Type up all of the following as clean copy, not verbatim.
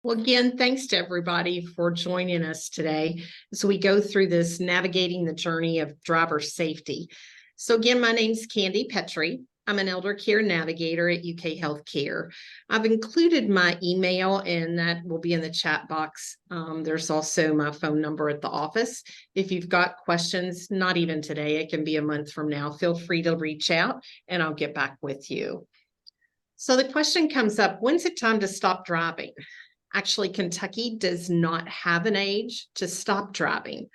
Well, again, thanks to everybody for joining us today as we go through this navigating the journey of driver safety. So again, my name's Candy Pettry. I'm an elder care navigator at UK Healthcare. I've included my email and that will be in the chat box. There's also my phone number at the office. If you've got questions, not even today, it can be a month from now, feel free to reach out and I'll get back with you. So the question comes up, when's it time to stop driving? Actually, Kentucky does not have an age to stop driving.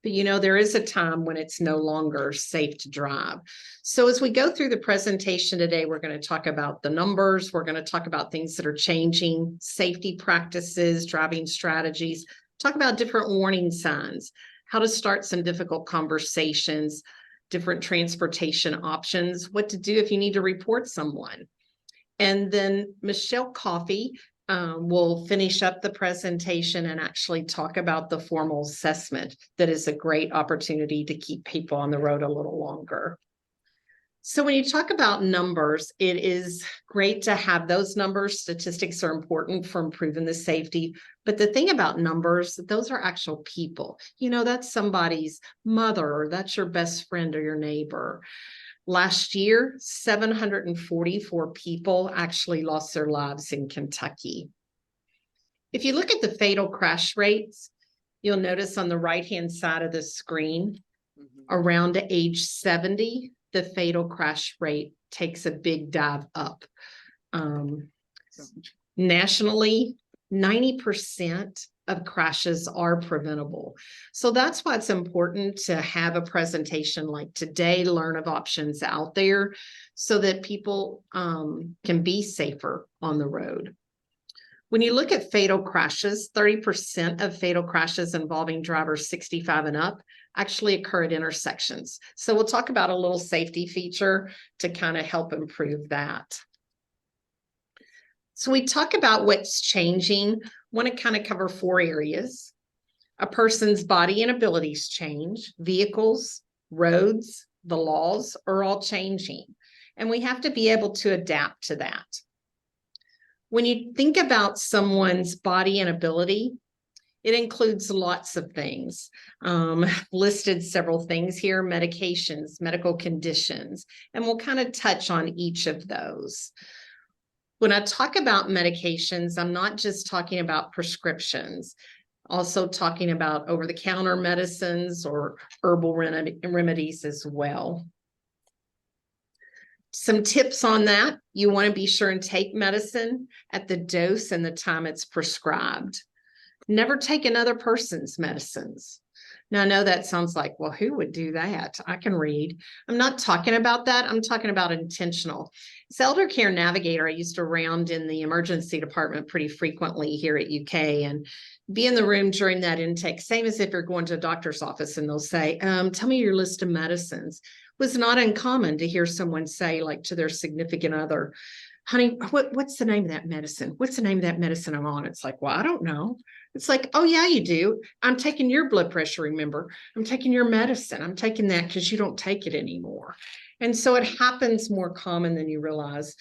But there is a time when it's no longer safe to drive. So as we go through the presentation today, we're going to talk about the numbers. We're going to talk about things that are changing, safety practices, driving strategies, talk about different warning signs, how to start some difficult conversations, different transportation options, what to do if you need to report someone. And then Michele Coffey we'll finish up the presentation and actually talk about the formal assessment that is a great opportunity to keep people on the road a little longer. So when you talk about numbers, it is great to have those numbers. Statistics are important for improving the safety. But the thing about numbers, those are actual people. That's somebody's mother, or that's your best friend or your neighbor. Last year, 744 people actually lost their lives in Kentucky. If you look at the fatal crash rates, you'll notice on the right-hand side of the screen, around age 70, the fatal crash rate takes a big dive up. Nationally, 90% of crashes are preventable. So that's why it's important to have a presentation like today, learn of options out there so that people can be safer on the road. When you look at fatal crashes, 30% of fatal crashes involving drivers 65 and up actually occur at intersections. So we'll talk about a little safety feature to kind of help improve that. So we talk about what's changing. I want to kind of cover 4 areas. A person's body and abilities change, vehicles, roads, the laws are all changing, and we have to be able to adapt to that. When you think about someone's body and ability, it includes lots of things. Listed several things here, medications, medical conditions, and we'll kind of touch on each of those. When I talk about medications, I'm not just talking about prescriptions, also talking about over-the-counter medicines or herbal remedies as well. Some tips on that: you want to be sure and take medicine at the dose and the time it's prescribed. Never take another person's medicines. Now, I know that sounds like, well, who would do that? I can read. I'm not talking about that. I'm talking about intentional. As elder care navigator, I used to round in the emergency department pretty frequently here at UK and be in the room during that intake, same as if you're going to a doctor's office and they'll say, tell me your list of medicines. It was not uncommon to hear someone say, like, to their significant other, honey, what's the name of that medicine? What's the name of that medicine I'm on? It's like, well, I don't know. It's like, oh, yeah, you do. I'm taking your blood pressure, remember? I'm taking your medicine. I'm taking that because you don't take it anymore. And so it happens more common than you realize.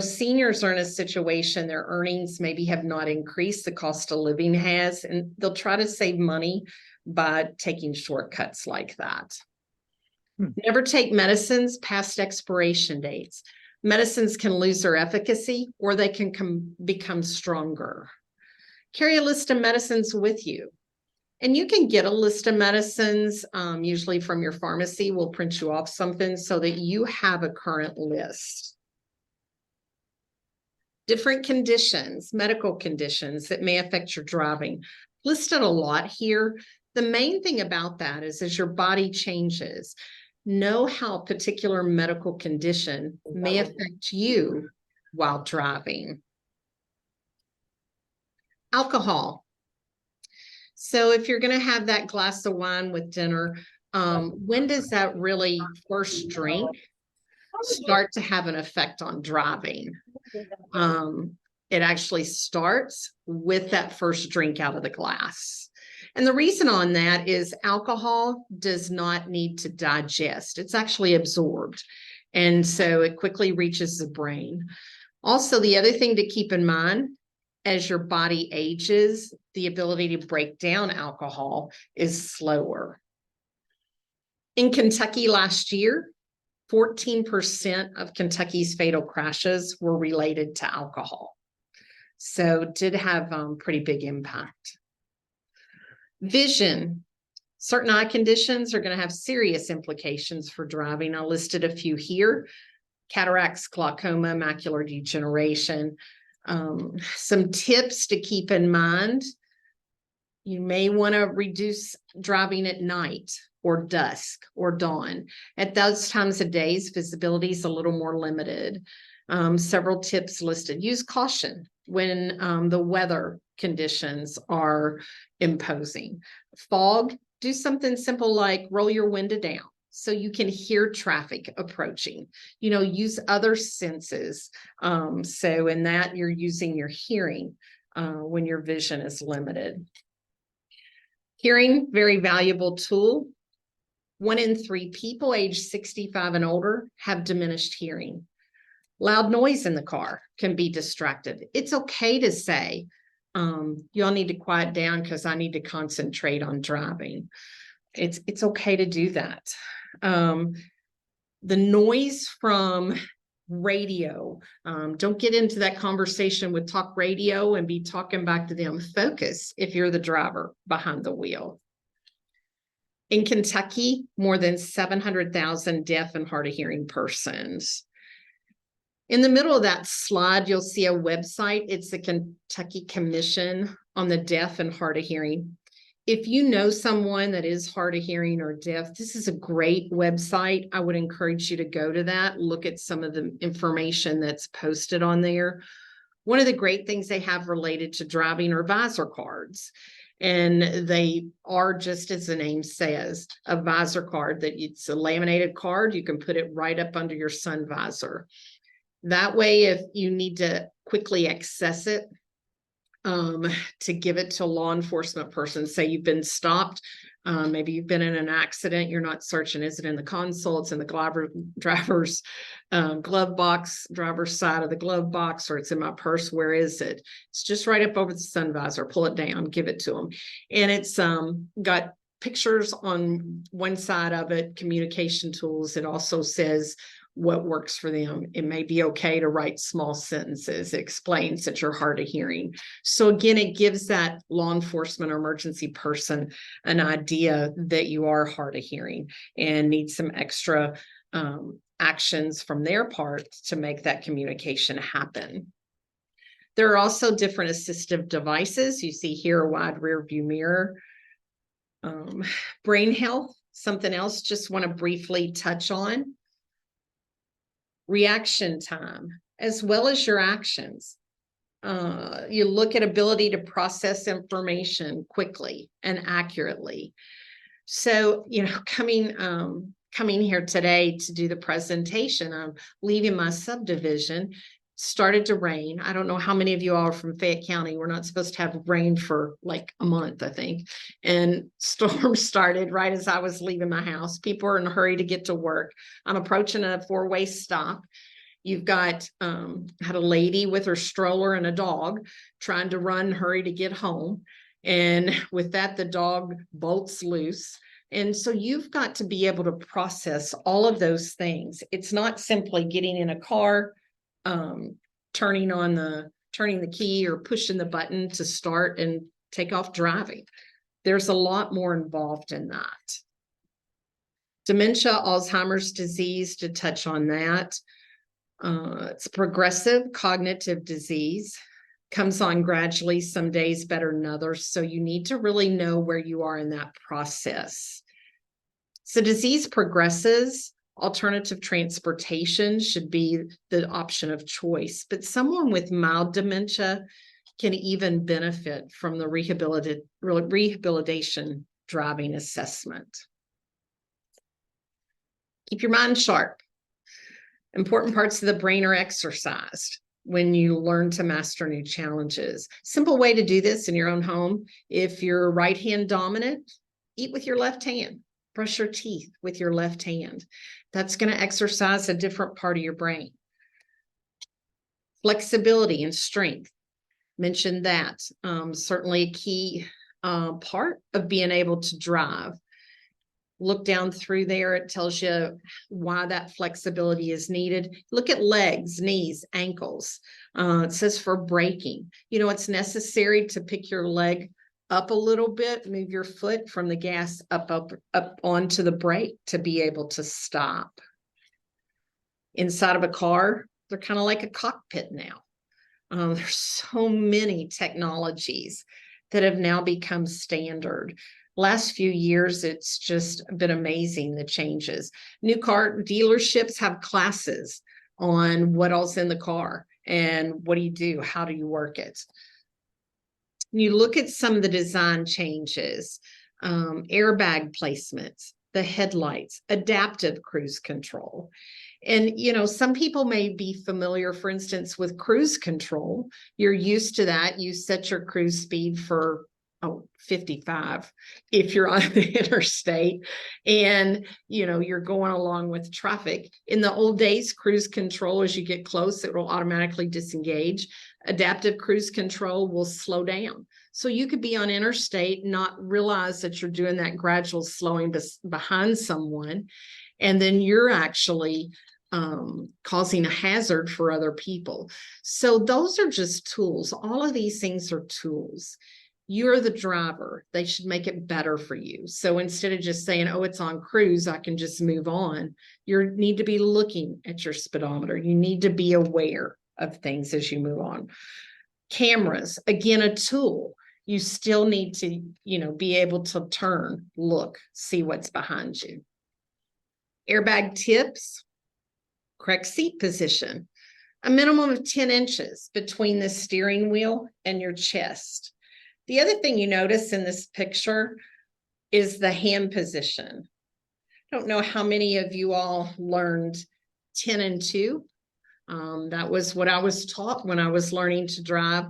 Seniors are in a situation, their earnings maybe have not increased, the cost of living has, and they'll try to save money by taking shortcuts like that. Never take medicines past expiration dates. Medicines can lose their efficacy or they can become stronger. Carry a list of medicines with you. And you can get a list of medicines, usually from your pharmacy. We'll print you off something so that you have a current list. Different conditions, medical conditions that may affect your driving. Listed a lot here. The main thing about that is as your body changes, know how a particular medical condition may affect you while driving. Alcohol. So if you're going to have that glass of wine with dinner, when does that really first drink start to have an effect on driving? It actually starts with that first drink out of the glass. And the reason on that is alcohol does not need to digest. It's actually absorbed. And so it quickly reaches the brain. Also, the other thing to keep in mind, as your body ages, the ability to break down alcohol is slower. In Kentucky last year, 14% of Kentucky's fatal crashes were related to alcohol. So it did have pretty big impact. Vision. Certain eye conditions are going to have serious implications for driving. I listed a few here: cataracts, glaucoma, macular degeneration. Some tips to keep in mind: you may want to reduce driving at night or dusk or dawn. At those times of days, visibility is a little more limited. Several tips listed. Use caution when the weather conditions are imposing. Fog, do something simple like roll your window down so you can hear traffic approaching. Use other senses. So in that, you're using your hearing when your vision is limited. Hearing, very valuable tool. 1 in 3 people aged 65 and older have diminished hearing. Loud noise in the car can be distracted. It's okay to say, y'all need to quiet down because I need to concentrate on driving. It's okay to do that. The noise from radio, don't get into that conversation with talk radio and be talking back to them. Focus if you're the driver behind the wheel. In Kentucky, more than 700,000 deaf and hard of hearing persons. In the middle of that slide, you'll see a website. It's the Kentucky Commission on the Deaf and Hard of Hearing. If you know someone that is hard of hearing or deaf, this is a great website. I would encourage you to go to that, look at some of the information that's posted on there. One of the great things they have related to driving are visor cards. And they are, just as the name says, a visor card. That it's a laminated card. You can put it right up under your sun visor. That way, if you need to quickly access it, to give it to a law enforcement person, say you've been stopped, maybe you've been in an accident, you're not searching, is it in the console, it's in the driver's glove box, driver's side of the glove box, or it's in my purse, where is it? It's just right up over the sun visor. Pull it down, give it to them. And it's got pictures on one side of it, communication tools. It also says what works for them. It may be okay to write small sentences. It explains that you're hard of hearing. So again, it gives that law enforcement or emergency person an idea that you are hard of hearing and need some extra actions from their part to make that communication happen. There are also different assistive devices. You see here a wide rear view mirror. Brain health, something else just want to briefly touch on. Reaction time, as well as your actions. You look at ability to process information quickly and accurately. So, coming here today to do the presentation, I'm leaving my subdivision. Started to rain. I don't know how many of you all are from Fayette County. We're not supposed to have rain for like a month, I think. And storm started right as I was leaving my house. People are in a hurry to get to work. I'm approaching a 4-way stop. You've got had a lady with her stroller and a dog trying to run, hurry to get home. And with that, the dog bolts loose. And so you've got to be able to process all of those things. It's not simply getting in a car, turning the key or pushing the button to start and take off driving. There's a lot more involved in that. Dementia, Alzheimer's disease, to touch on that. It's a progressive cognitive disease, comes on gradually, some days better than others. So you need to really know where you are in that process. So disease progresses. Alternative transportation should be the option of choice, but someone with mild dementia can even benefit from the rehabilitation driving assessment. Keep your mind sharp. Important parts of the brain are exercised when you learn to master new challenges. Simple way to do this in your own home: if you're right hand dominant, eat with your left hand. Brush your teeth with your left hand. That's going to exercise a different part of your brain. Flexibility and strength. mentioned that. Certainly a key part of being able to drive. Look down through there, it tells you why that flexibility is needed. Look at legs, knees, ankles. It says for braking. You know, it's necessary to pick your leg up a little bit, move your foot from the gas up onto the brake to be able to stop. Inside of a car, they're kind of like a cockpit now. There's so many technologies that have now become standard. Last few years, it's just been amazing, the changes. New car dealerships have classes on what else in the car and what do you do? How do you work it? You look at some of the design changes, airbag placements, the headlights, adaptive cruise control. And, you know, some people may be familiar, for instance, with cruise control. You're used to that. You set your cruise speed for 55 if you're on the interstate and, you know, you're going along with traffic. In the old days, cruise control, as you get close, it will automatically disengage. Adaptive cruise control will slow down. So you could be on interstate, not realize that you're doing that gradual slowing behind someone. And then you're actually causing a hazard for other people. So those are just tools. All of these things are tools. You're the driver. They should make it better for you. So instead of just saying, oh, it's on cruise, I can just move on. You need to be looking at your speedometer. You need to be aware of things as you move on. Cameras, again, a tool. You still need to, you know, be able to turn, look, see what's behind you. Airbag tips, correct seat position, a minimum of 10 inches between the steering wheel and your chest. The other thing you notice in this picture is the hand position. I don't know how many of you all learned 10 and 2. That was what I was taught when I was learning to drive.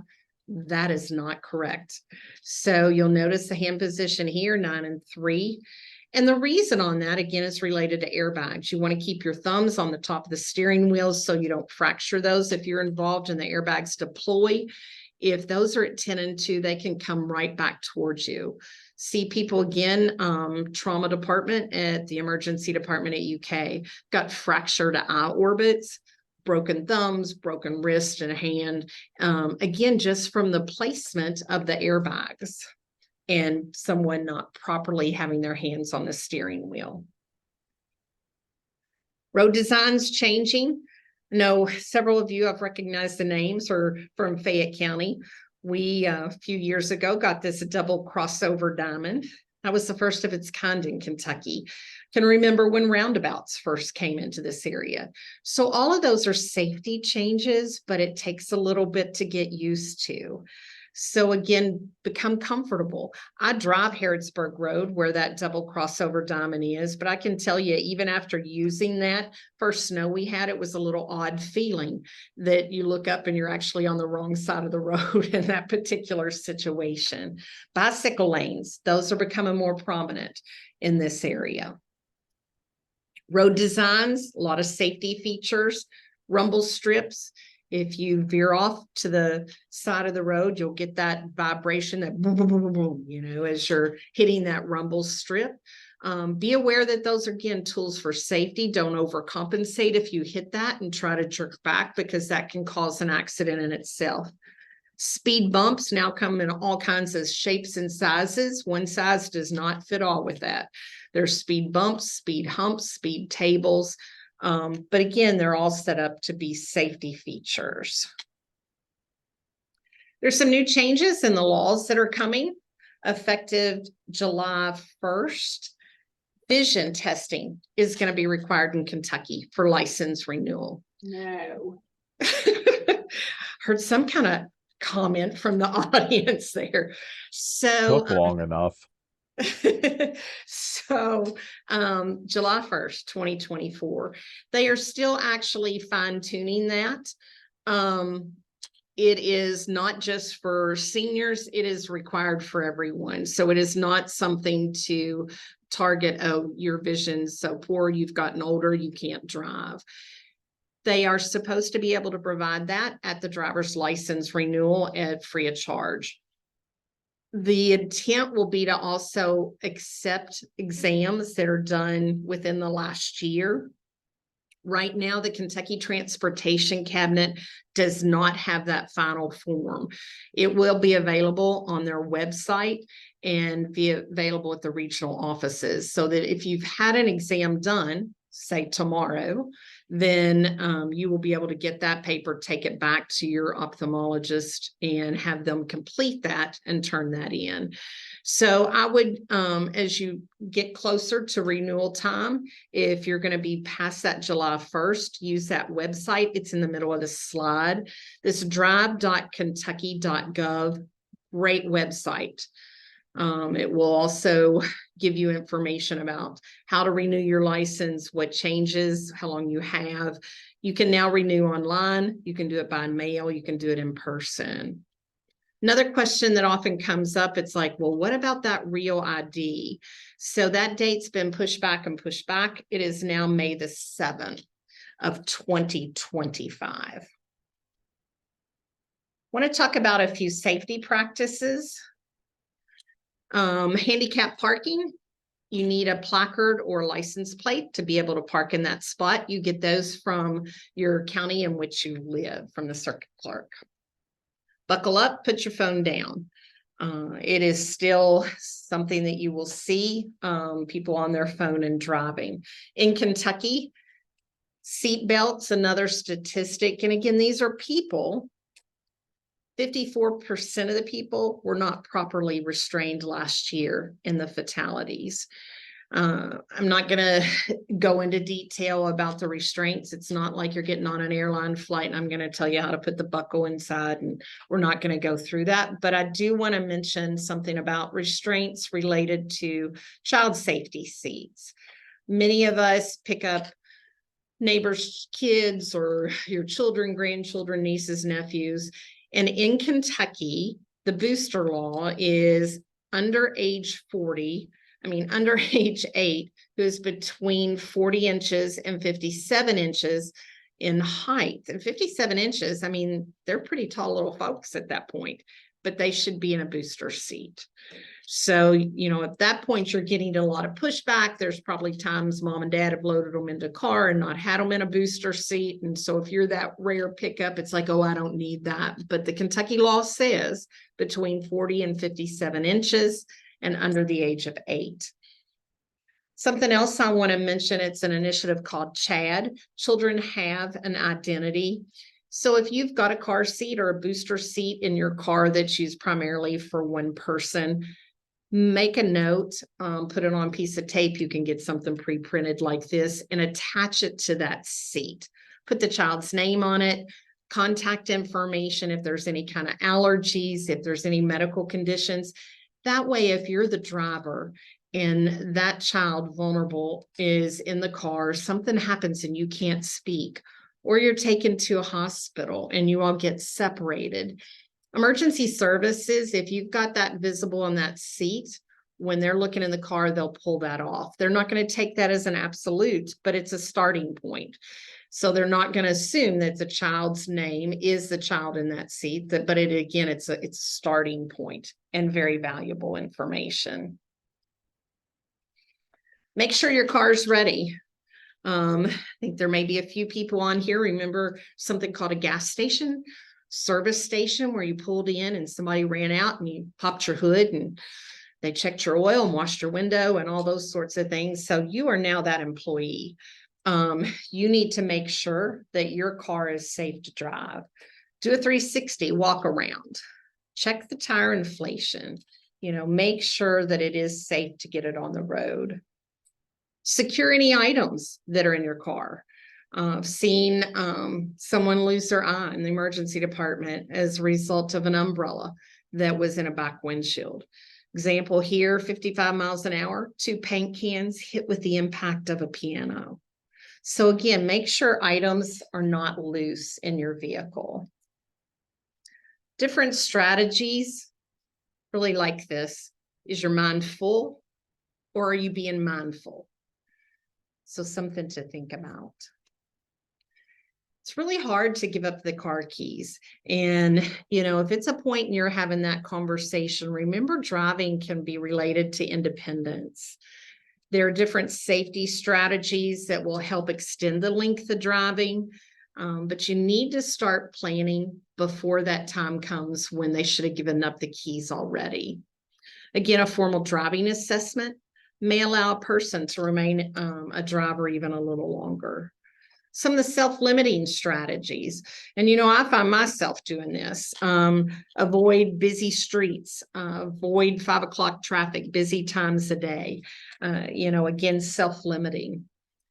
That is not correct. So you'll notice the hand position here, 9 and 3. And the reason on that, again, is related to airbags. You want to keep your thumbs on the top of the steering wheel so you don't fracture those if you're involved in the airbags deploy. If those are at 10 and 2, they can come right back towards you. See people again, trauma department at the emergency department at UK, got fractured eye orbits, broken thumbs, broken wrist and hand. Again, just from the placement of the airbags and someone not properly having their hands on the steering wheel. Road design's changing. I know several of you have recognized the names or from Fayette County. We, a few years ago, got this double crossover diamond. That was the first of its kind in Kentucky. Can remember when roundabouts first came into this area. So all of those are safety changes, but it takes a little bit to get used to. So again, become comfortable. I drive Harrodsburg Road where that double crossover diamond is, but I can tell you, even after using that first snow we had, it was a little odd feeling that you look up and you're actually on the wrong side of the road in that particular situation. Bicycle lanes, those are becoming more prominent in this area. Road designs, a lot of safety features, rumble strips. If you veer off to the side of the road, you'll get that vibration, that boom, boom, boom, boom, boom, you know, as you're hitting that rumble strip. Be aware that those are, again, tools for safety. Don't overcompensate if you hit that and try to jerk back, because that can cause an accident in itself. Speed bumps now come in all kinds of shapes and sizes. One size does not fit all with that. There's speed bumps, speed humps, speed tables. But again, they're all set up to be safety features. There's some new changes in the laws that are coming effective July 1st. Vision testing is going to be required in Kentucky for license renewal. No. Heard some kind of comment from the audience there. So took long enough. So July 1st, 2024, they are still actually fine-tuning that. It is not just for seniors, it is required for everyone. So it is not something to target, oh, your vision's so poor, you've gotten older, you can't drive. They are supposed to be able to provide that at the driver's license renewal at free of charge. The intent will be to also accept exams that are done within the last year. Right now, the Kentucky Transportation Cabinet does not have that final form. It will be available on their website and be available at the regional offices, so that if you've had an exam done, say tomorrow, then you will be able to get that paper, take it back to your ophthalmologist and have them complete that and turn that in. So I would, as you get closer to renewal time, if you're going to be past that July 1st, use that website. It's in the middle of the slide. This drive.kentucky.gov, great website. It will also give you information about how to renew your license, what changes, how long you have. You can now renew online. You can do it by mail. You can do it in person. Another question that often comes up, it's like, well, what about that real ID? So that date's been pushed back and pushed back. It is now May the 7th of 2025. I want to talk about a few safety practices. Handicap parking. You need a placard or license plate to be able to park in that spot. You get those from your county in which you live, from the circuit clerk. Buckle up, put your phone down. It is still something that you will see people on their phone and driving. In Kentucky, seat belts, another statistic. And again, these are people. 54% of the people were not properly restrained last year in the fatalities. I'm not going to go into detail about the restraints. It's not like you're getting on an airline flight and I'm going to tell you how to put the buckle inside, and we're not going to go through that. But I do want to mention something about restraints related to child safety seats. Many of us pick up neighbors' kids or your children, grandchildren, nieces, nephews. And in Kentucky, the booster law is under age 40, under age 8, who is between 40 inches and 57 inches in height. And 57 inches, they're pretty tall little folks at that point, but they should be in a booster seat. So, at that point, you're getting a lot of pushback. There's probably times mom and dad have loaded them into a car and not had them in a booster seat. And so if you're that rare pickup, it's like, oh, I don't need that. But the Kentucky law says between 40 and 57 inches and under the age of 8. Something else I want to mention, it's an initiative called CHAD. Children Have an Identity. So if you've got a car seat or a booster seat in your car that's used primarily for one person, make a note, put it on a piece of tape. You can get something pre-printed like this and attach it to that seat. Put the child's name on it, contact information if there's any kind of allergies, if there's any medical conditions. That way, if you're the driver and that child vulnerable is in the car, something happens and you can't speak, or you're taken to a hospital and you all get separated. Emergency services, if you've got that visible on that seat, when they're looking in the car, they'll pull that off. They're not going to take that as an absolute, but it's a starting point. So they're not going to assume that the child's name is the child in that seat, but it's a starting point and very valuable information. Make sure your car's ready. I think there may be a few people on here remember something called a gas station, service station, where you pulled in and somebody ran out and you popped your hood and they checked your oil and washed your window and all those sorts of things. So you are now that employee. You need to make sure that your car is safe to drive. Do a 360 walk around, check the tire inflation, make sure that it is safe to get it on the road. Secure any items that are in your car. I've seen someone lose their eye in the emergency department as a result of an umbrella that was in a back windshield. Example here, 55 miles an hour, 2 paint cans hit with the impact of a piano. So again, make sure items are not loose in your vehicle. Different strategies, really like this. Is your mind full or are you being mindful? So something to think about. It's really hard to give up the car keys. And, if it's a point and you're having that conversation, remember driving can be related to independence. There are different safety strategies that will help extend the length of driving, but you need to start planning before that time comes when they should have given up the keys already. Again, a formal driving assessment may allow a person to remain a driver even a little longer. Some of the self-limiting strategies, and I find myself doing this: avoid busy streets, avoid 5 o'clock traffic, busy times a day. Again, self-limiting.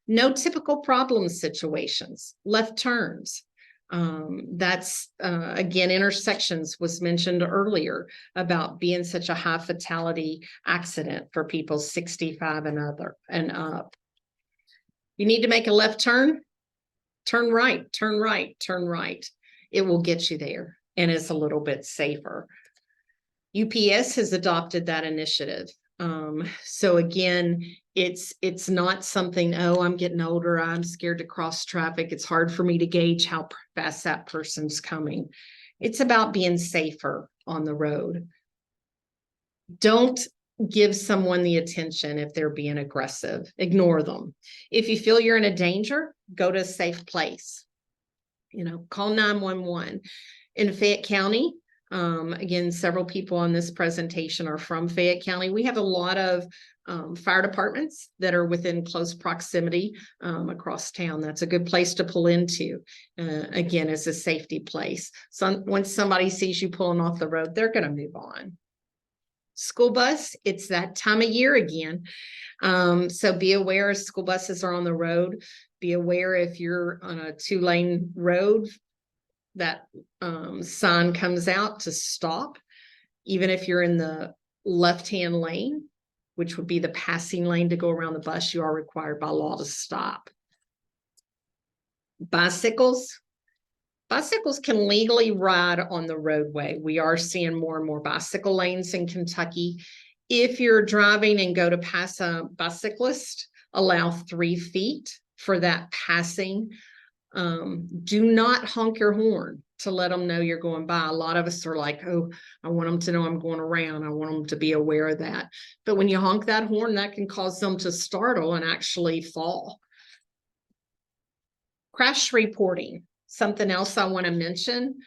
No typical problem situations, left turns. That's again, intersections was mentioned earlier about being such a high fatality accident for people 65 and up. You need to make a left turn. Turn right, turn right, turn right. It will get you there, and it's a little bit safer. UPS has adopted that initiative. So again, it's not something, oh, I'm getting older, I'm scared to cross traffic, it's hard for me to gauge how fast that person's coming. It's about being safer on the road. Don't give someone the attention if they're being aggressive. Ignore them. If you feel you're in a danger, go to a safe place. Call 911. In Fayette County, again, several people on this presentation are from Fayette County. We have a lot of fire departments that are within close proximity across town. That's a good place to pull into. Again, as a safety place. So once somebody sees you pulling off the road, they're going to move on. School bus, it's that time of year again. So be aware as school buses are on the road. Be aware if you're on a 2-lane road, that sign comes out to stop. Even if you're in the left-hand lane, which would be the passing lane to go around the bus, you are required by law to stop. Bicycles can legally ride on the roadway. We are seeing more and more bicycle lanes in Kentucky. If you're driving and go to pass a bicyclist, allow 3 feet for that passing. Do not honk your horn to let them know you're going by. A lot of us are like, oh, I want them to know I'm going around. I want them to be aware of that. But when you honk that horn, that can cause them to startle and actually fall. Crash reporting. Something else I want to mention,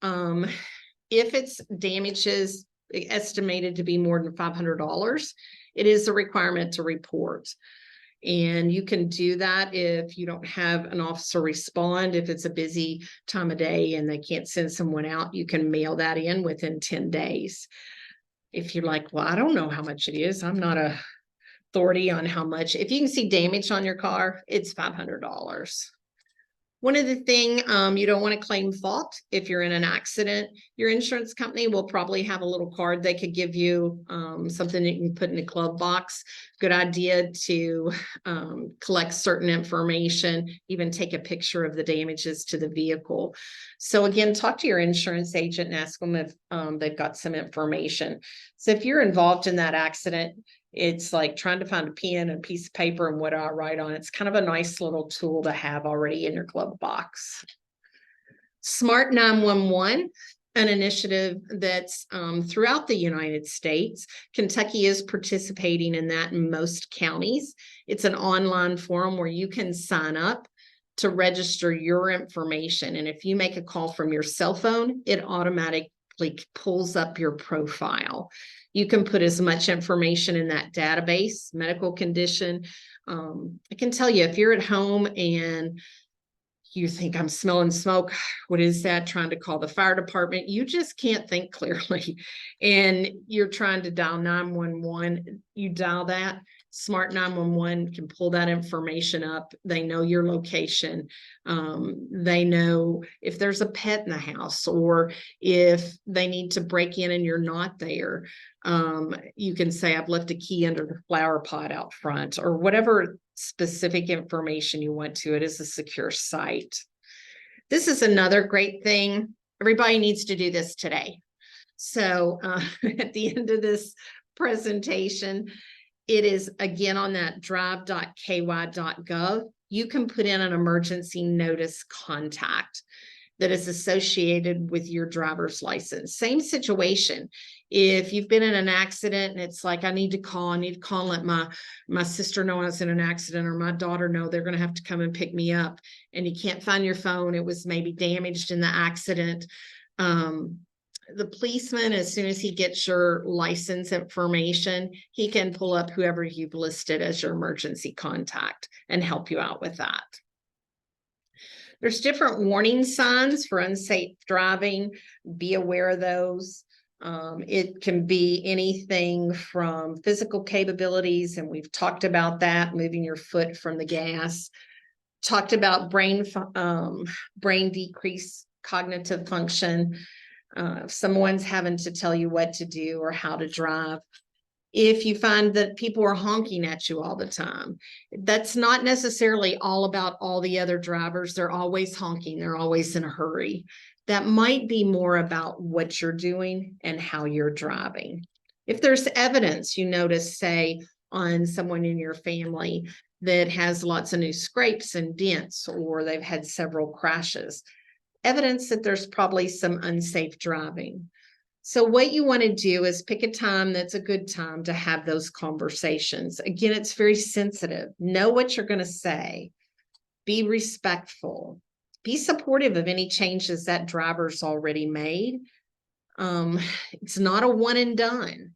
if it's damages estimated to be more than $500, it is a requirement to report. And you can do that if you don't have an officer respond. If it's a busy time of day and they can't send someone out, you can mail that in within 10 days. If you're like, well, I don't know how much it is, I'm not a authority on how much. If you can see damage on your car, it's $500. One other thing, you don't want to claim fault if you're in an accident. Your insurance company will probably have a little card they could give you, something that you can put in a glove box. Good idea to collect certain information, even take a picture of the damages to the vehicle. So again, talk to your insurance agent and ask them if they've got some information. So if you're involved in that accident, it's like trying to find a pen and a piece of paper and what I write on. It's kind of a nice little tool to have already in your glove box. Smart 911, an initiative that's throughout the United States. Kentucky is participating in that in most counties. It's an online forum where you can sign up to register your information. And if you make a call from your cell phone, it automatically pulls up your profile. You can put as much information in that database, medical condition. I can tell you, if you're at home and you think I'm smelling smoke, what is that? Trying to call the fire department. You just can't think clearly. And you're trying to dial 911. You dial that. Smart 911 can pull that information up. They know your location. They know if there's a pet in the house or if they need to break in and you're not there. You can say, I've left a key under the flower pot out front, or whatever specific information you want to. It is a secure site. This is another great thing. Everybody needs to do this today. So at the end of this presentation, it is again on that drive.ky.gov. you can put in an emergency notice contact that is associated with your driver's license. Same situation. If you've been in an accident and it's like, I need to call and let my sister know I was in an accident, or my daughter know they're going to have to come and pick me up, and you can't find your phone, it was maybe damaged in the accident. The policeman, as soon as he gets your license information, he can pull up whoever you've listed as your emergency contact and help you out with that. There's different warning signs for unsafe driving. Be aware of those. It can be anything from physical capabilities, and we've talked about that, moving your foot from the gas. Talked about brain decrease, cognitive function. If someone's having to tell you what to do or how to drive. If you find that people are honking at you all the time, that's not necessarily all about all the other drivers. They're always honking. They're always in a hurry. That might be more about what you're doing and how you're driving. If there's evidence you notice, say, on someone in your family that has lots of new scrapes and dents, or they've had several crashes, evidence that there's probably some unsafe driving. So what you want to do is pick a time that's a good time to have those conversations. Again, it's very sensitive. Know what you're going to say. Be respectful. Be supportive of any changes that driver's already made. It's not a one and done.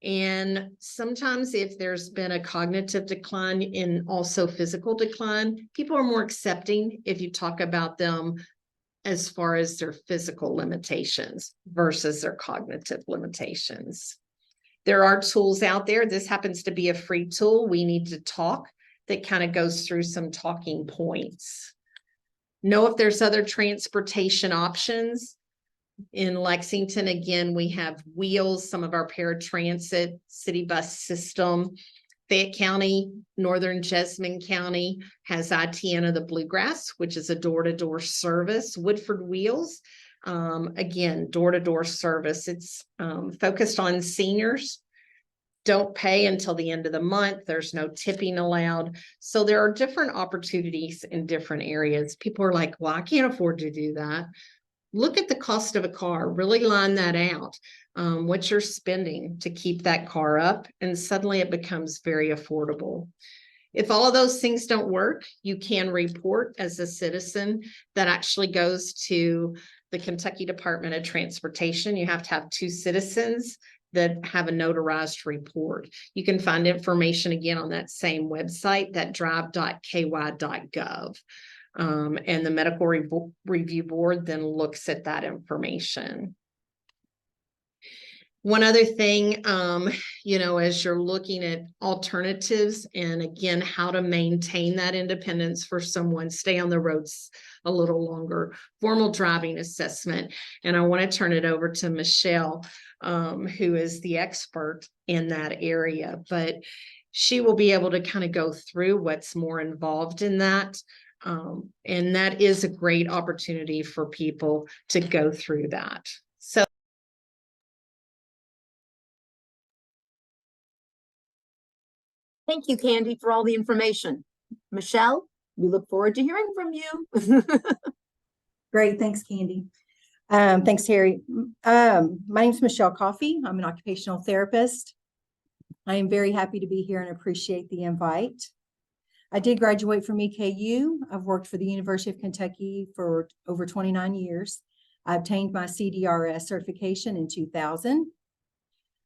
And sometimes if there's been a cognitive decline and also physical decline, people are more accepting if you talk about them as far as their physical limitations versus their cognitive limitations. There are tools out there. This happens to be a free tool, We Need to Talk, that kind of goes through some talking points. Know if there's other transportation options. In Lexington, again, we have Wheels, some of our paratransit, city bus system. Fayette County, Northern Jessamine County has ITN of the Bluegrass, which is a door-to-door service. Woodford Wheels, again, door-to-door service. It's focused on seniors. Don't pay until the end of the month. There's no tipping allowed. So there are different opportunities in different areas. People are like, well, I can't afford to do that. Look at the cost of a car, really line that out. What you're spending to keep that car up, and suddenly it becomes very affordable. If all of those things don't work, you can report as a citizen. That actually goes to the Kentucky Department of Transportation. You have to have 2 citizens that have a notarized report. You can find information again on that same website, that drive.ky.gov. And the medical review board then looks at that information. One other thing, as you're looking at alternatives and again, how to maintain that independence for someone, stay on the roads a little longer, formal driving assessment. And I want to turn it over to Michele, who is the expert in that area, but she will be able to kind of go through what's more involved in that. And that is a great opportunity for people to go through that. So thank you, Candy, for all the information. Michele, we look forward to hearing from you. Great, thanks, Candy. Thanks, Terry. My name is Michele Coffey. I'm an occupational therapist. I am very happy to be here and appreciate the invite. I did graduate from EKU. I've worked for the University of Kentucky for over 29 years. I obtained my CDRS certification in 2000.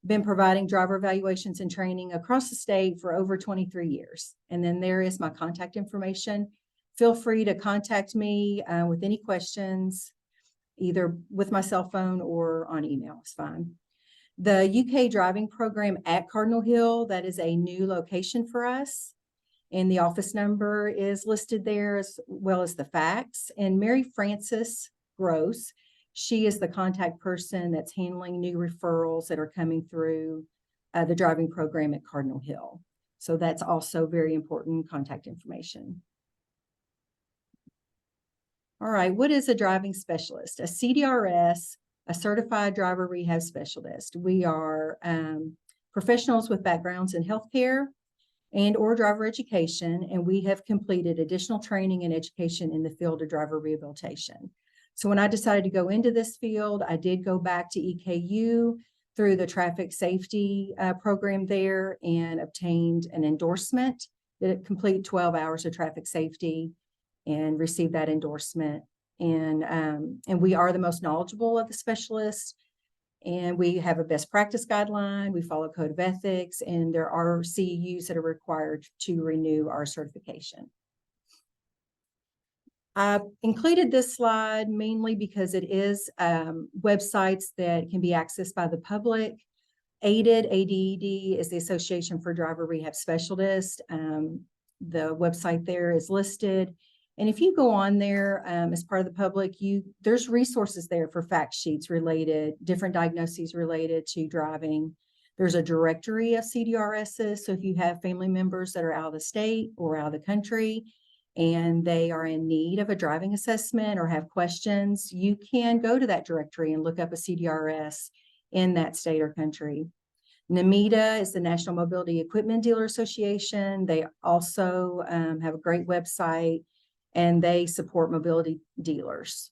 Been providing driver evaluations and training across the state for over 23 years. And then there is my contact information. Feel free to contact me with any questions, either with my cell phone or on email. It's fine. The UK driving program at Cardinal Hill, that is a new location for us. And the office number is listed there as well as the fax. And Mary Frances Gross, she is the contact person that's handling new referrals that are coming through the driving program at Cardinal Hill. So that's also very important contact information. All right, what is a driving specialist? A CDRS, a certified driver rehab specialist. We are professionals with backgrounds in healthcare, and or driver education, and we have completed additional training and education in the field of driver rehabilitation. So when I decided to go into this field, I did go back to EKU through the traffic safety program there and obtained an endorsement that complete 12 hours of traffic safety and received that endorsement. And we are the most knowledgeable of the specialists. And we have a best practice guideline, we follow code of ethics, and there are CEUs that are required to renew our certification. I included this slide mainly because it is websites that can be accessed by the public. ADED, ADED is the Association for Driver Rehab Specialists. The website there is listed. And if you go on there as part of the public, there's resources there for fact sheets related, different diagnoses related to driving. There's a directory of CDRSs. So if you have family members that are out of the state or out of the country and they are in need of a driving assessment or have questions, you can go to that directory and look up a CDRS in that state or country. NMEDA is the National Mobility Equipment Dealer Association. They also have a great website, and they support mobility dealers.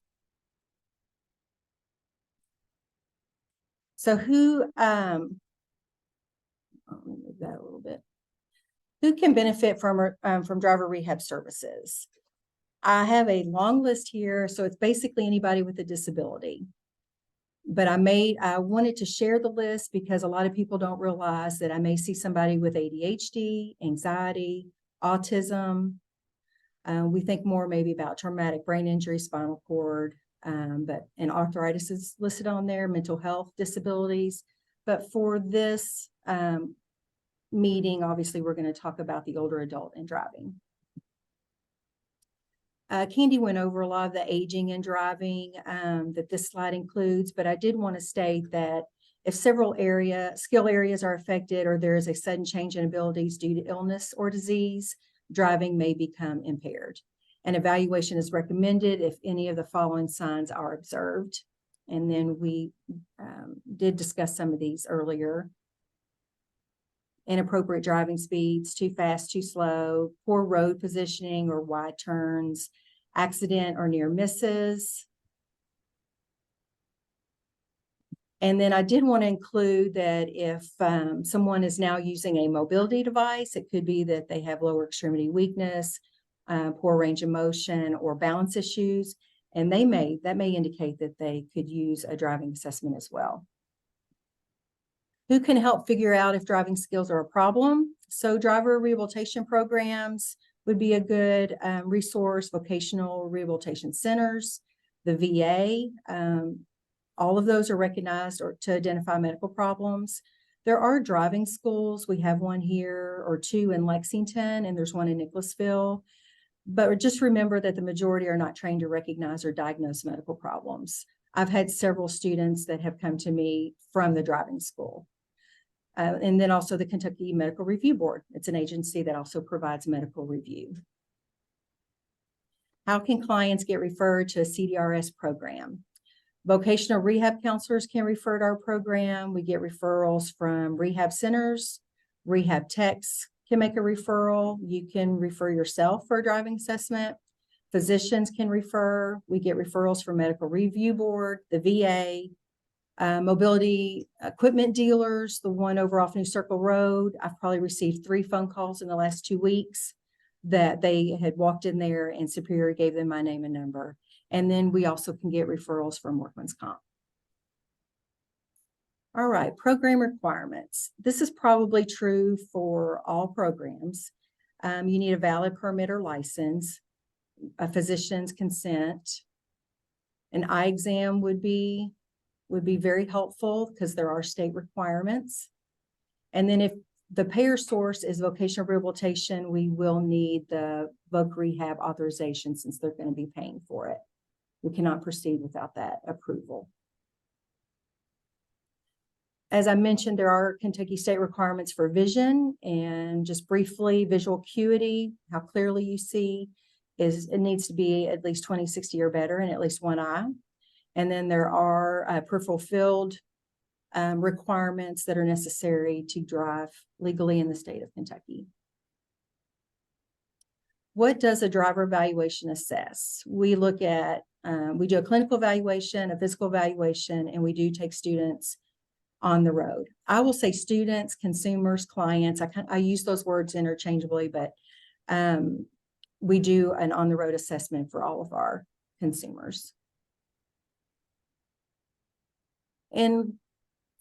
So let me move that a little bit. Who can benefit from driver rehab services? I have a long list here, so it's basically anybody with a disability. But I wanted to share the list because a lot of people don't realize that I may see somebody with ADHD, anxiety, autism. We think more maybe about traumatic brain injury, spinal cord, and arthritis is listed on there, mental health disabilities. But for this meeting, obviously, we're going to talk about the older adult and driving. Candy went over a lot of the aging and driving that this slide includes, but I did want to state that if several skill areas are affected or there is a sudden change in abilities due to illness or disease, driving may become impaired. An evaluation is recommended if any of the following signs are observed. And then we did discuss some of these earlier. Inappropriate driving speeds, too fast, too slow, poor road positioning or wide turns, accident or near misses. And then I did want to include that if someone is now using a mobility device, it could be that they have lower extremity weakness, poor range of motion, or balance issues, and that may indicate that they could use a driving assessment as well. Who can help figure out if driving skills are a problem? So driver rehabilitation programs would be a good resource, vocational rehabilitation centers, the VA, all of those are recognized to identify medical problems. There are driving schools. We have one here or two in Lexington, and there's one in Nicholasville. But just remember that the majority are not trained to recognize or diagnose medical problems. I've had several students that have come to me from the driving school. And then also the Kentucky Medical Review Board. It's an agency that also provides medical review. How can clients get referred to a CDRS program? Vocational rehab counselors can refer to our program. We get referrals from rehab centers. Rehab techs can make a referral. You can refer yourself for a driving assessment. Physicians can refer. We get referrals from Medical Review Board, the VA, mobility equipment dealers, the one over off New Circle Road. I've probably received 3 phone calls in the last 2 weeks that they had walked in there and Superior gave them my name and number. And then we also can get referrals from Workman's Comp. All right, program requirements. This is probably true for all programs. You need a valid permit or license, a physician's consent. An eye exam would be very helpful because there are state requirements. And then if the payer source is vocational rehabilitation, we will need the voc rehab authorization since they're going to be paying for it. We cannot proceed without that approval. As I mentioned, there are Kentucky state requirements for vision, and just briefly, visual acuity, how clearly you see, it needs to be at least 20/60 or better in at least one eye. And then there are peripheral field requirements that are necessary to drive legally in the state of Kentucky. What does a driver evaluation assess? We look at, we do a clinical evaluation, a physical evaluation, and we do take students on the road. I will say students, consumers, clients, I use those words interchangeably, but we do an on-the-road assessment for all of our consumers. In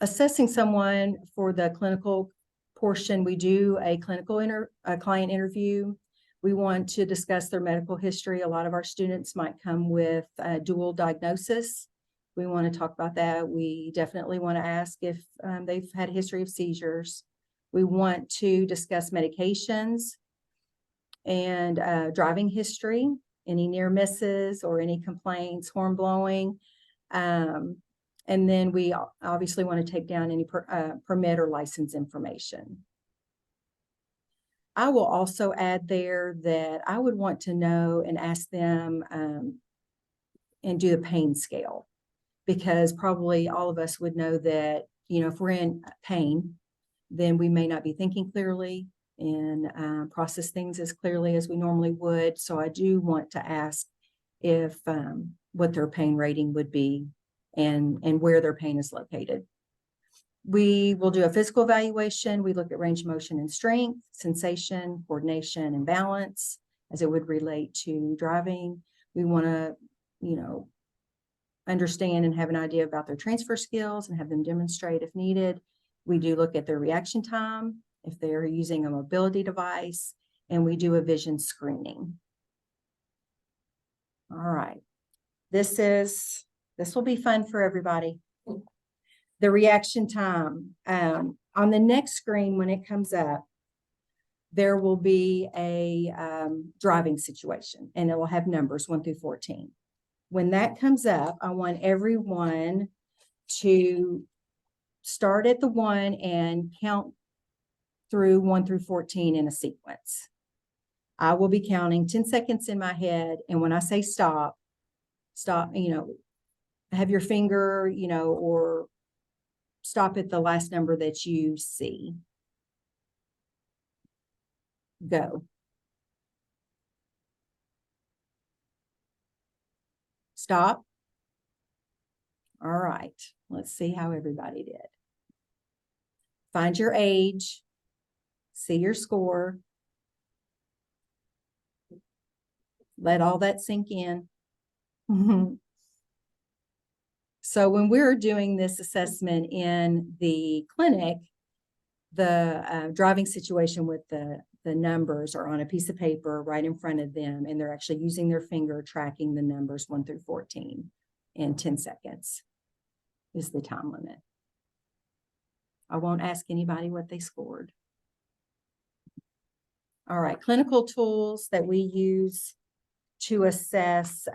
assessing someone for the clinical portion, we do a clinical client interview. We want to discuss their medical history. A lot of our students might come with a dual diagnosis. We want to talk about that. We definitely want to ask if they've had a history of seizures. We want to discuss medications and driving history, any near misses or any complaints, horn blowing. And then we obviously want to take down any permit or license information. I will also add there that I would want to know and ask them and do the pain scale, because probably all of us would know that, you know, if we're in pain, then we may not be thinking clearly and process things as clearly as we normally would. So I do want to ask if what their pain rating would be and where their pain is located. We will do a physical evaluation. We look at range of motion and strength, sensation, coordination, and balance as it would relate to driving. We want to, you know, understand and have an idea about their transfer skills and have them demonstrate if needed. We do look at their reaction time, if they're using a mobility device, and we do a vision screening. All right. This will be fun for everybody. The reaction time. On the next screen, when it comes up, there will be a driving situation, and it will have numbers 1 through 14. When that comes up, I want everyone to start at the 1 and count through 1 through 14 in a sequence. I will be counting 10 seconds in my head, and when I say stop, you know, have your finger, you know, or stop at the last number that you see. Go. Stop. All right. Let's see how everybody did. Find your age. See your score. Let all that sink in. So when we're doing this assessment in the clinic, the driving situation with the numbers are on a piece of paper right in front of them, and they're actually using their finger tracking the numbers 1 through 14 in 10 seconds is the time limit. I won't ask anybody what they scored. All right, clinical tools that we use to assess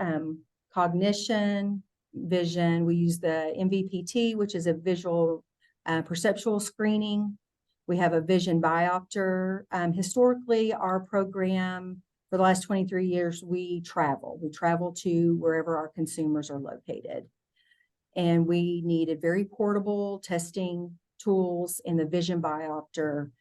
cognition, vision. We use the MVPT, which is a visual perceptual screening. We have a vision biopter. Historically, our program for the last 23 years, we travel. We travel to wherever our consumers are located. And we needed very portable testing tools, and the vision biopter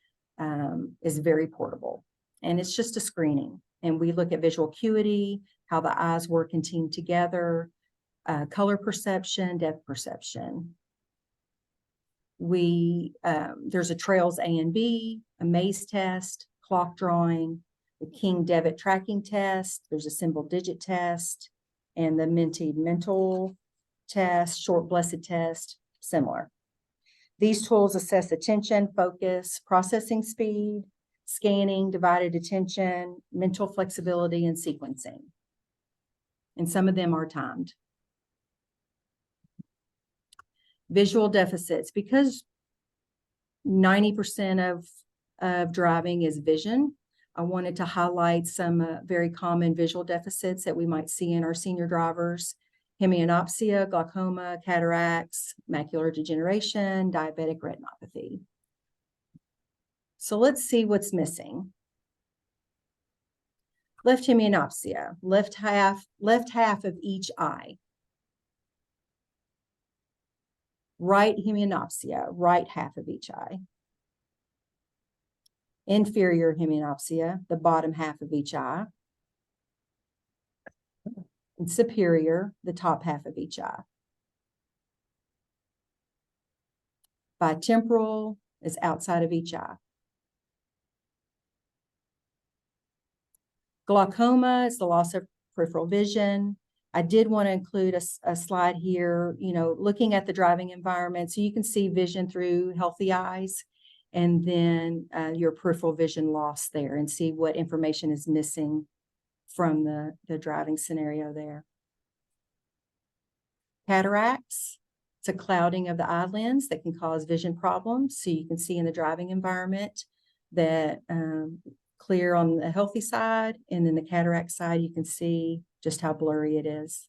is very portable. And it's just a screening. And we look at visual acuity, how the eyes work and team together, color perception, depth perception. There's a Trails A and B, a maze test, clock drawing, the King Devitt tracking test. There's a symbol digit test, and the Menti mental test, short blessed test, similar. These tools assess attention, focus, processing speed, scanning, divided attention, mental flexibility, and sequencing. And some of them are timed. Visual deficits, because 90% of driving is vision, I wanted to highlight some very common visual deficits that we might see in our senior drivers: hemianopsia, glaucoma, cataracts, macular degeneration, diabetic retinopathy. So let's see what's missing. Left hemianopsia, left half of each eye. Right hemianopsia, right half of each eye. Inferior hemianopsia, the bottom half of each eye. and superior, the top half of each eye. Bitemporal is outside of each eye. Glaucoma is the loss of peripheral vision. I did want to include a slide here, looking at the driving environment so you can see vision through healthy eyes, and then your peripheral vision loss there, and see what information is missing from the driving scenario there. Cataracts, it's a clouding of the eye lens that can cause vision problems. So you can see in the driving environment that clear on the healthy side, and then the cataract side, you can see just how blurry it is.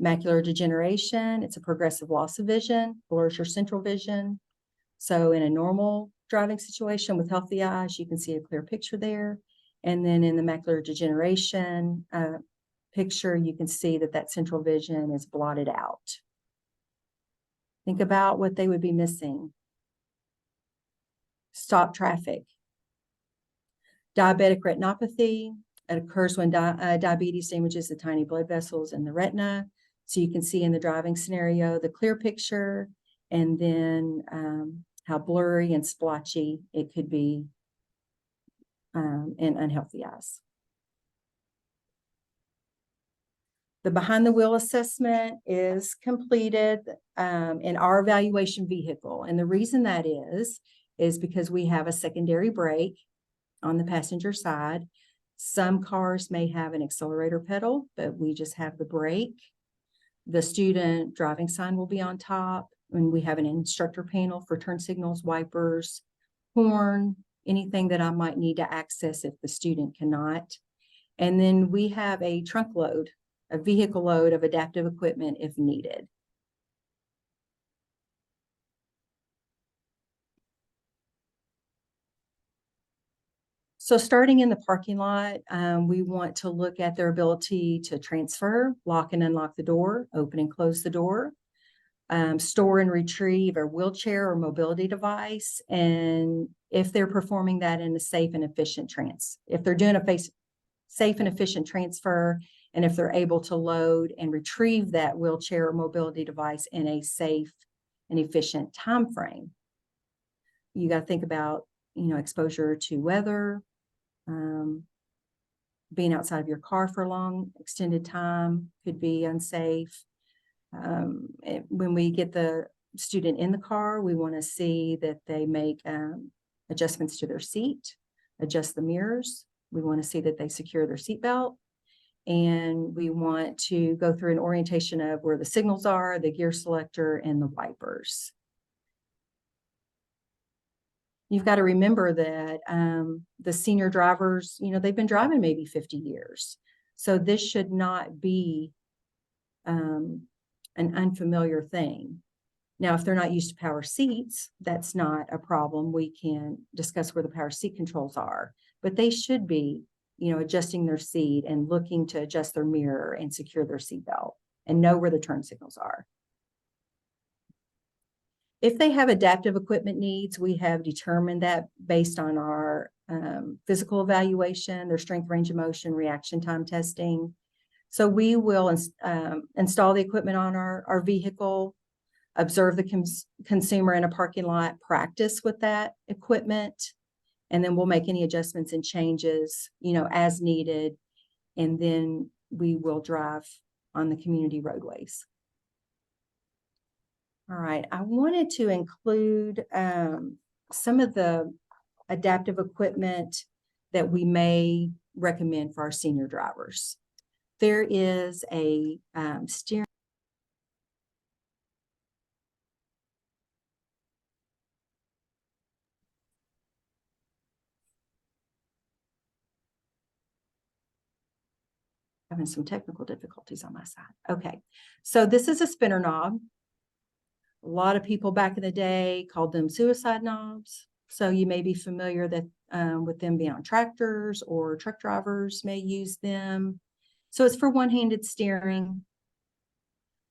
Macular degeneration, it's a progressive loss of vision, blurs your central vision. So in a normal driving situation with healthy eyes, you can see a clear picture there. And then in the macular degeneration picture, you can see that central vision is blotted out. Think about what they would be missing. Stop traffic. Diabetic retinopathy, it occurs when diabetes damages the tiny blood vessels in the retina. So you can see in the driving scenario the clear picture, and then how blurry and splotchy it could be in unhealthy eyes. The behind the wheel assessment is completed in our evaluation vehicle. And the reason that is because we have a secondary brake on the passenger side. Some cars may have an accelerator pedal, but we just have the brake. The student driving sign will be on top, and we have an instructor panel for turn signals, wipers, horn, anything that I might need to access if the student cannot. And then we have a trunk load, a vehicle load of adaptive equipment if needed. So starting in the parking lot, we want to look at their ability to transfer, lock and unlock the door, open and close the door, store and retrieve a wheelchair or mobility device, and if they're performing that in a safe and efficient if they're doing a safe and efficient transfer, and if they're able to load and retrieve that wheelchair or mobility device in a safe and efficient time frame. You got to think about, exposure to weather, being outside of your car for a long extended time could be unsafe. When we get the student in the car, we want to see that they make adjustments to their seat, adjust the mirrors. We want to see that they secure their seatbelt. And we want to go through an orientation of where the signals are, the gear selector, and the wipers. You've got to remember that the senior drivers, they've been driving maybe 50 years. So this should not be an unfamiliar thing. Now, if they're not used to power seats, that's not a problem. We can discuss where the power seat controls are, but they should be, adjusting their seat and looking to adjust their mirror and secure their seatbelt and know where the turn signals are. If they have adaptive equipment needs, we have determined that based on our physical evaluation, their strength, range of motion, reaction time testing. So we will install the equipment on our vehicle, observe the consumer in a parking lot, practice with that equipment, and then we'll make any adjustments and changes, as needed. And then we will drive on the community roadways. All right, I wanted to include some of the adaptive equipment that we may recommend for our senior drivers. There is a steering. Having some technical difficulties on my side. Okay, so this is a spinner knob. A lot of people back in the day called them suicide knobs. So you may be familiar that with them being on tractors, or truck drivers may use them. So it's for one-handed steering.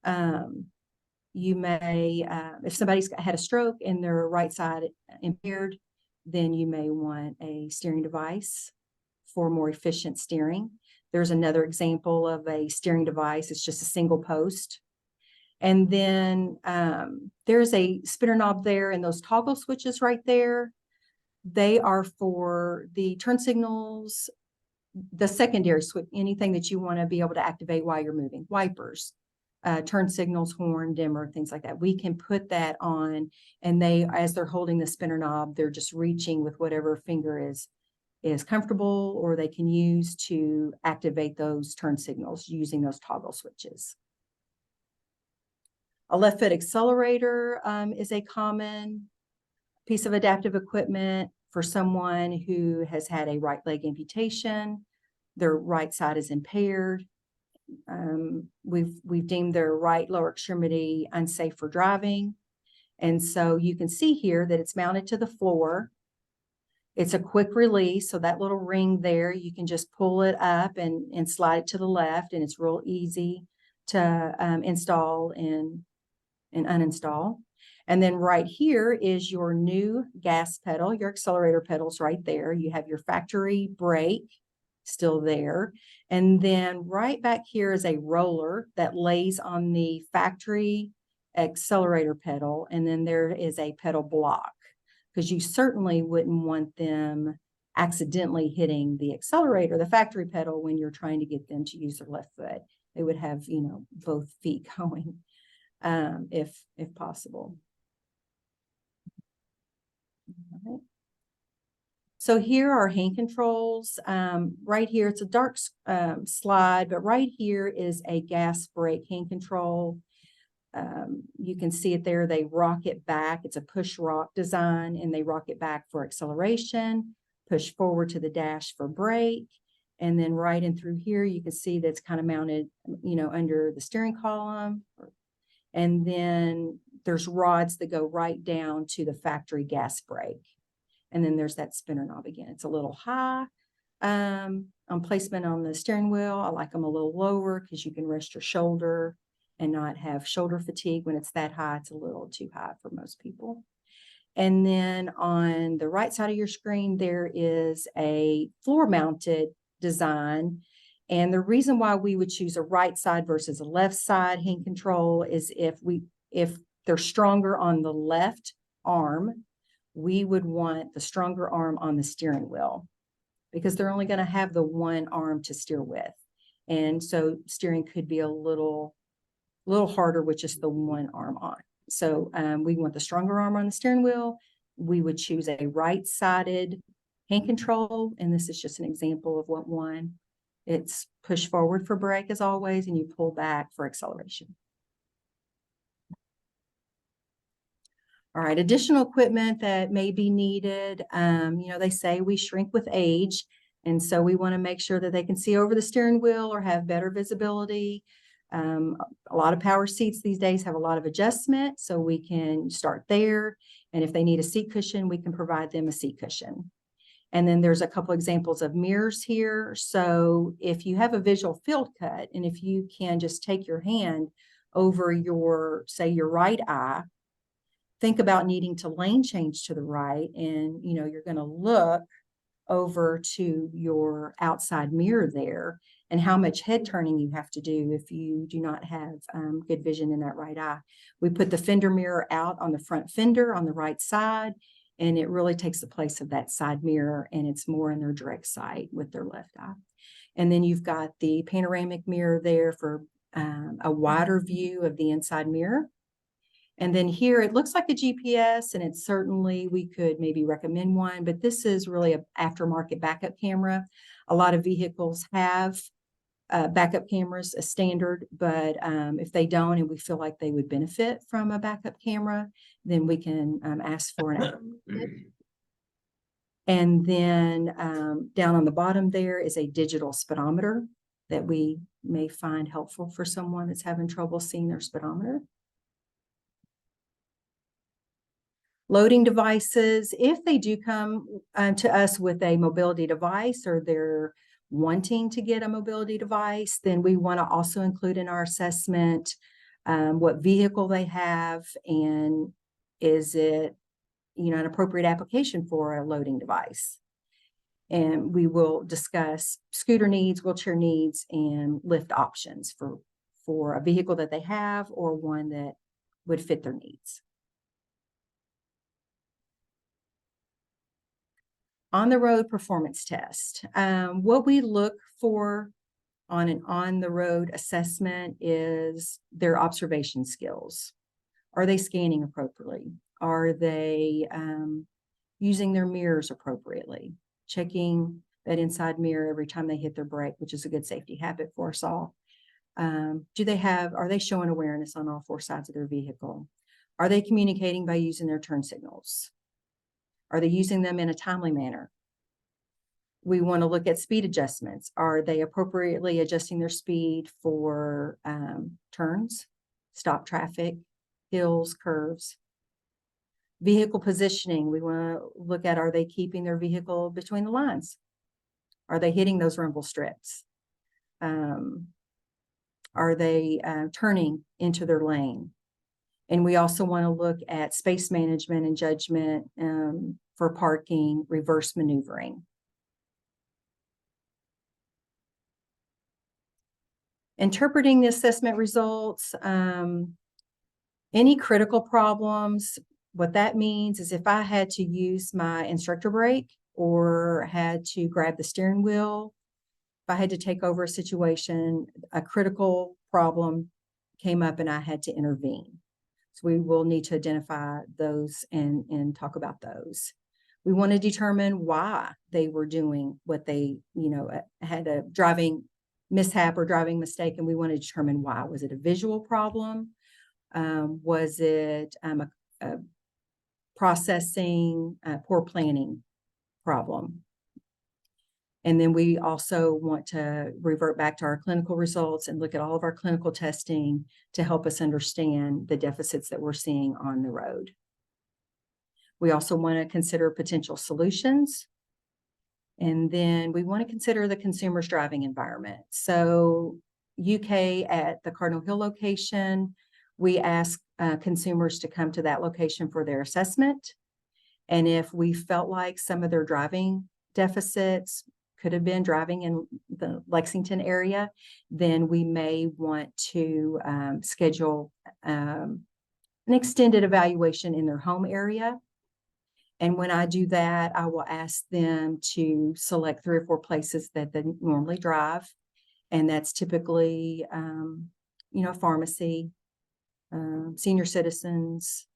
You may, if somebody's had a stroke and their right side impaired, then you may want a steering device for more efficient steering. There's another example of a steering device. It's just a single post. And then there's a spinner knob there, and those toggle switches right there, they are for the turn signals, the secondary switch, anything that you want to be able to activate while you're moving, wipers, turn signals, horn, dimmer, things like that. We can put that on, and they, as they're holding the spinner knob, they're just reaching with whatever finger is comfortable, or they can use to activate those turn signals using those toggle switches. A left foot accelerator is a common piece of adaptive equipment for someone who has had a right leg amputation. Their right side is impaired. We've deemed their right lower extremity unsafe for driving. And so you can see here that it's mounted to the floor. It's a quick release. So that little ring there, you can just pull it up and slide it to the left, and it's real easy to install and uninstall. And then right here is your new gas pedal, your accelerator pedals right there. You have your factory brake still there. And then right back here is a roller that lays on the factory accelerator pedal. And then there is a pedal block, because you certainly wouldn't want them accidentally hitting the accelerator, the factory pedal, when you're trying to get them to use their left foot. They would have, both feet going, if possible. All right. So here are hand controls. Right here, it's a dark slide, but right here is a gas brake hand control. You can see it there. They rock it back. It's a push rock design, and they rock it back for acceleration, push forward to the dash for brake. And then right in through here, you can see that's kind of mounted, under the steering column. And then there's rods that go right down to the factory gas brake. And then there's that spinner knob again. It's a little high on placement on the steering wheel. I like them a little lower because you can rest your shoulder and not have shoulder fatigue. When it's that high, it's a little too high for most people. And then on the right side of your screen, there is a floor mounted design. And the reason why we would choose a right side versus a left side hand control is if they're stronger on the left arm, we would want the stronger arm on the steering wheel, because they're only going to have the one arm to steer with. And so steering could be a little harder with just the one arm on. So we want the stronger arm on the steering wheel. We would choose a right-sided hand control. And this is just an example of what one. It's push forward for brake as always, and you pull back for acceleration. All right, additional equipment that may be needed. They say we shrink with age. And so we want to make sure that they can see over the steering wheel or have better visibility. A lot of power seats these days have a lot of adjustment, so we can start there. And if they need a seat cushion, we can provide them a seat cushion. And then there's a couple examples of mirrors here. So if you have a visual field cut, and if you can just take your hand over your right eye, think about needing to lane change to the right, and you're going to look over to your outside mirror there, and how much head turning you have to do if you do not have good vision in that right eye. We put the fender mirror out on the front fender on the right side, and it really takes the place of that side mirror, and it's more in their direct sight with their left eye. And then you've got the panoramic mirror there for a wider view of the inside mirror. And then here, it looks like a GPS, and it's certainly, we could maybe recommend one, but this is really an aftermarket backup camera. A lot of vehicles have backup cameras as standard, but if they don't, and we feel like they would benefit from a backup camera, then we can ask for an aftermarket. And then down on the bottom there is a digital speedometer that we may find helpful for someone that's having trouble seeing their speedometer. Loading devices, if they do come to us with a mobility device, or they're wanting to get a mobility device, then we want to also include in our assessment what vehicle they have, and is it an appropriate application for a loading device. And we will discuss scooter needs, wheelchair needs, and lift options for a vehicle that they have or one that would fit their needs. On the road performance test. What we look for on an on the road assessment is their observation skills. Are they scanning appropriately? Are they using their mirrors appropriately? Checking that inside mirror every time they hit their brake, which is a good safety habit for us all. Are they showing awareness on all four sides of their vehicle? Are they communicating by using their turn signals? Are they using them in a timely manner? We want to look at speed adjustments. Are they appropriately adjusting their speed for turns, stop traffic, hills, curves? Vehicle positioning, we want to look at, are they keeping their vehicle between the lines? Are they hitting those rumble strips? Are they turning into their lane? And we also want to look at space management and judgment for parking, reverse maneuvering. Interpreting the assessment results, any critical problems, what that means is if I had to use my instructor brake or had to grab the steering wheel, if I had to take over a situation, a critical problem came up and I had to intervene. So we will need to identify those and talk about those. We want to determine why they were doing what they, had a driving mishap or driving mistake, and we want to determine why. Was it a visual problem? Was it a processing, poor planning problem? And then we also want to revert back to our clinical results and look at all of our clinical testing to help us understand the deficits that we're seeing on the road. We also want to consider potential solutions. And then we want to consider the consumer's driving environment. So UK at the Cardinal Hill location, we ask consumers to come to that location for their assessment. And if we felt like some of their driving deficits could have been driving in the Lexington area, then we may want to schedule an extended evaluation in their home area. And when I do that, I will ask them to select 3 or 4 places that they normally drive. And that's typically, pharmacy, senior citizens,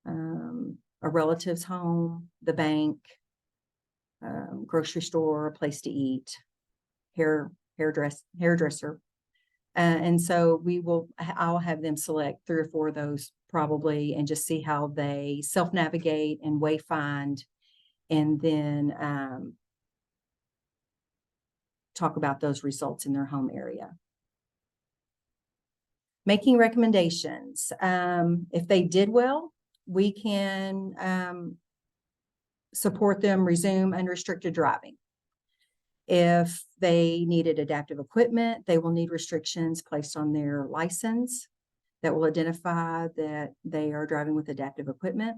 a relative's home, the bank, grocery store, a place to eat, hairdresser. And so I'll have them select 3 or 4 of those probably and just see how they self-navigate and wayfind, and then talk about those results in their home area. Making recommendations. If they did well, we can support them resume unrestricted driving. If they needed adaptive equipment, they will need restrictions placed on their license that will identify that they are driving with adaptive equipment.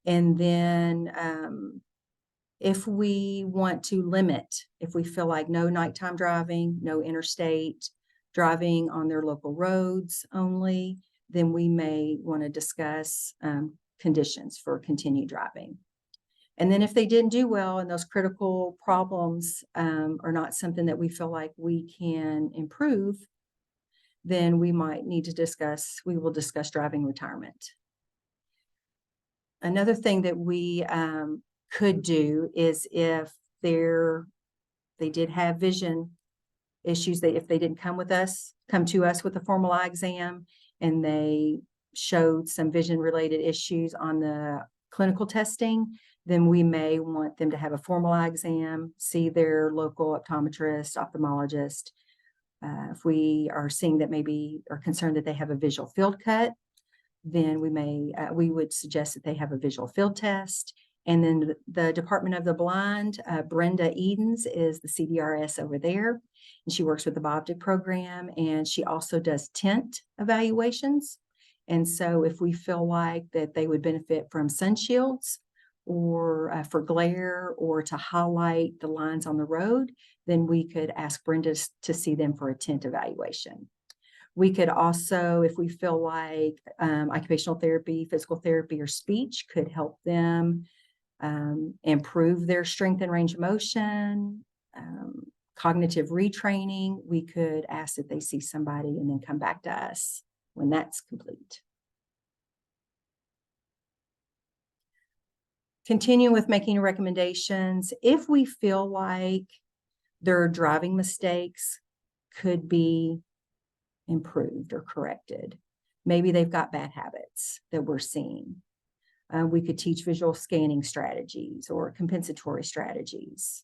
And then if we want to limit, if we feel like no nighttime driving, no interstate driving on their local roads only, then we may want to discuss conditions for continued driving. And then if they didn't do well and those critical problems are not something that we feel like we can improve, then we might need to we will discuss driving retirement. Another thing that we could do is if they did have vision issues, if they didn't come to us with a formal eye exam and they showed some vision related issues on the clinical testing, then we may want them to have a formal eye exam, see their local optometrist, ophthalmologist. If we are seeing that maybe are concerned that they have a visual field cut, then we would suggest that they have a visual field test. And then the Department of the Blind, Brenda Edens is the CDRS over there, and she works with the BOBDIC program, and she also does tint evaluations. And so if we feel like that they would benefit from sun shields or for glare or to highlight the lines on the road, then we could ask Brenda to see them for a tent evaluation. We could also, if we feel like occupational therapy, physical therapy, or speech could help them improve their strength and range of motion, cognitive retraining, we could ask that they see somebody and then come back to us when that's complete. Continue with making recommendations. If we feel like their driving mistakes could be improved or corrected, maybe they've got bad habits that we're seeing. We could teach visual scanning strategies or compensatory strategies.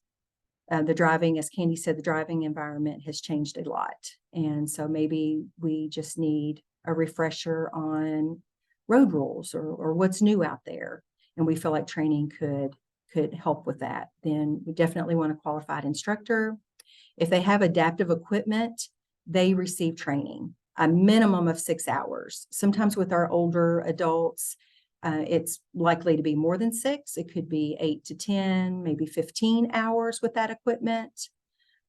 The driving, as Candy said, the driving environment has changed a lot. And so maybe we just need a refresher on road rules or what's new out there. And we feel like training could help with that. Then we definitely want a qualified instructor. If they have adaptive equipment, they receive training, a minimum of 6 hours. Sometimes with our older adults, it's likely to be more than 6. It could be 8 to 10, maybe 15 hours with that equipment.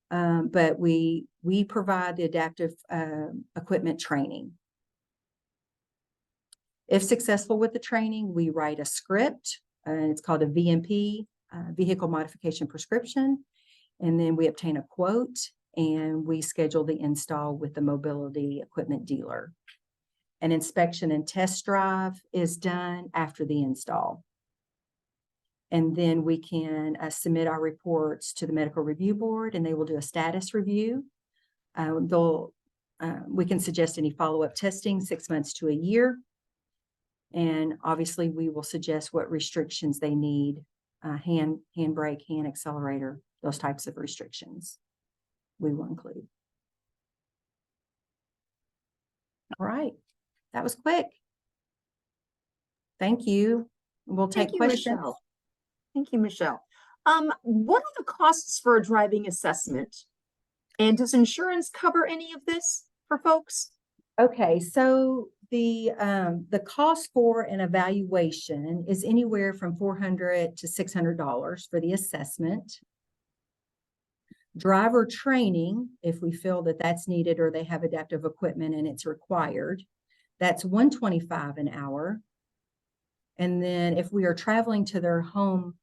But we provide the adaptive equipment training. If successful with the training, we write a script, and it's called a VMP, Vehicle Modification Prescription. And then we obtain a quote and we schedule the install with the mobility equipment dealer. An inspection and test drive is done after the install. And then we can submit our reports to the medical review board and they will do a status review. We can suggest any follow-up testing 6 months to a year. And obviously we will suggest what restrictions they need, hand brake, hand accelerator, those types of restrictions we will include. All right. That was quick. Thank you. We'll take questions. Michele. Thank you, Michele. What are the costs for a driving assessment? And does insurance cover any of this for folks? Okay, so the cost for an evaluation is anywhere from $400 to $600 for the assessment. Driver training, if we feel that that's needed or they have adaptive equipment and it's required, that's $125 an hour. And then if we are traveling to their home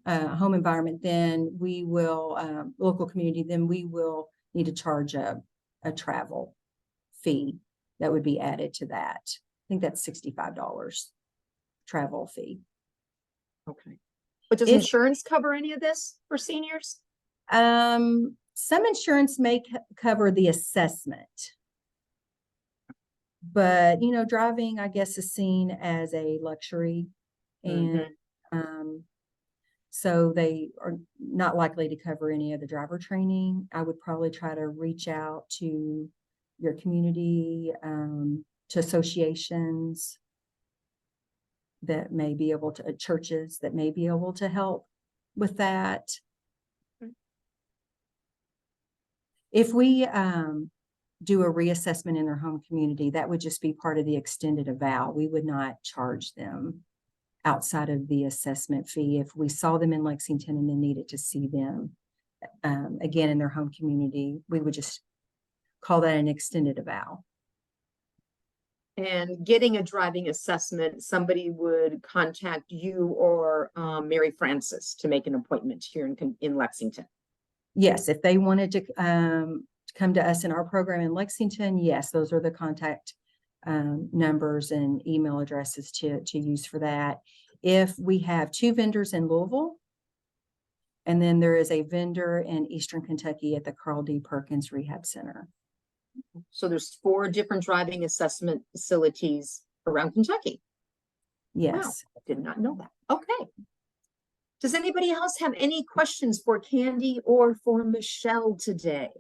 environment, then we will, local community, then we will need to charge a travel fee that would be added to that. I think that's $65 travel fee. Okay. But does insurance cover any of this for seniors? Some insurance may cover the assessment. But, you know, driving, I guess, is seen as a luxury. And so they are not likely to cover any of the driver training. I would probably try to reach out to your community, to associations that may be able to, churches that may be able to help with that. If we do a reassessment in their home community, that would just be part of the extended eval. We would not charge them outside of the assessment fee. If we saw them in Lexington and then needed to see them again in their home community, we would just call that an extended eval. And getting a driving assessment, somebody would contact you or Mary Frances to make an appointment here in Lexington. Yes, if they wanted to come to us in our program in Lexington, yes, those are the contact numbers and email addresses to use for that. If we have 2 vendors in Louisville, and then there is a vendor in Eastern Kentucky at the Carl D. Perkins Rehab Center. So there's 4 different driving assessment facilities around Kentucky. Yes. Wow, I did not know that. Okay. Does anybody else have any questions for Candy or for Michele today?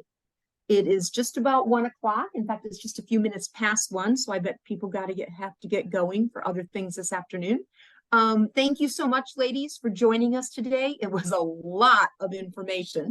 It is just about 1 o'clock. In fact, it's just a few minutes past 1. So I bet people have to get going for other things this afternoon. Thank you so much, ladies, for joining us today. It was a lot of information.